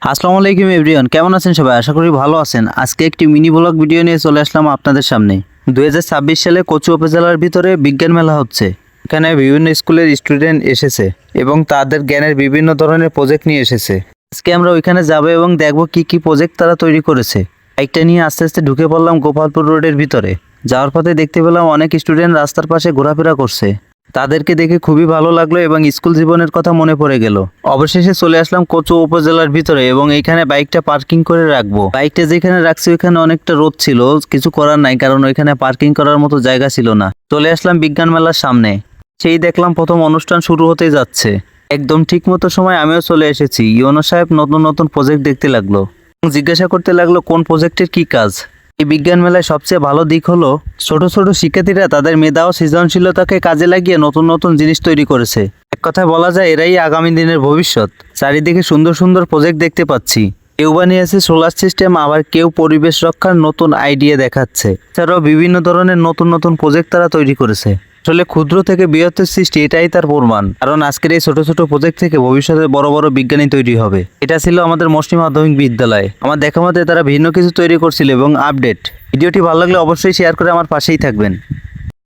আসসালামু আলাইকুম এভরিওয়ান, কেমন আছেন সবাই? আশা করি ভালো আছেন। আজকে একটি মিনি ব্লগ ভিডিও নিয়ে চলে আসলাম আপনাদের সামনে। 2026 সালে কচু উপজেলার ভিতরে বিজ্ঞান মেলা হচ্ছে। এখানে বিভিন্ন স্কুলের স্টুডেন্ট এসেছে এবং তাদের জ্ঞানের বিভিন্ন ধরনের প্রজেক্ট নিয়ে এসেছে। আজকে আমরা ওইখানে যাব এবং দেখব কি কি প্রজেক্ট তারা তৈরি করেছে। বাইকটা নিয়ে আস্তে আস্তে ঢুকে পড়লাম গোপালপুর রোডের ভিতরে। যাওয়ার পথে দেখতে পেলাম অনেক স্টুডেন্ট রাস্তার পাশে ঘোরাফেরা করছে। তাদেরকে দেখে খুবই ভালো লাগলো এবং স্কুল জীবনের কথা মনে পড়ে গেল। অবশেষে চলে আসলাম কচু উপজেলার ভিতরে এবং এইখানে বাইকটা পার্কিং করে রাখবো। বাইকটা যেখানে রাখছি ওইখানে অনেকটা রোদ ছিল, কিছু করার নাই, কারণ ওইখানে পার্কিং করার মতো জায়গা ছিল না। চলে আসলাম বিজ্ঞান মেলার সামনে। সেই দেখলাম প্রথম অনুষ্ঠান শুরু হতে যাচ্ছে। একদম ঠিক মতো সময় আমিও চলে এসেছি। ইউনো সাহেব নতুন নতুন প্রজেক্ট দেখতে লাগলো এবং জিজ্ঞাসা করতে লাগলো কোন প্রজেক্টের কি কাজ। এই বিজ্ঞান মেলায় সবচেয়ে ভালো দিক হলো ছোট ছোট শিক্ষার্থীরা তাদের মেধা ও সৃজনশীলতাকে কাজে লাগিয়ে নতুন নতুন জিনিস তৈরি করেছে। এক কথায় বলা যায় এরাই আগামী দিনের ভবিষ্যৎ। চারিদিকে সুন্দর সুন্দর প্রজেক্ট দেখতে পাচ্ছি। কেউ বানিয়েছে সোলার সিস্টেম, আবার কেউ পরিবেশ রক্ষার নতুন আইডিয়া দেখাচ্ছে। এছাড়াও বিভিন্ন ধরনের নতুন নতুন প্রজেক্ট তারা তৈরি করেছে। আসলে ক্ষুদ্র থেকে বৃহত্তর সৃষ্টি, এটাই তার প্রমাণ। কারণ আজকের এই ছোট ছোট প্রজেক্ট থেকে ভবিষ্যতে বড় বড় বিজ্ঞানী তৈরি হবে। এটা ছিল আমাদের মসনি মাধ্যমিক বিদ্যালয়। আমার দেখা মতে তারা ভিন্ন কিছু তৈরি করছিল এবং আপডেট। ভিডিওটি ভালো লাগলে অবশ্যই শেয়ার করে আমার পাশেই থাকবেন।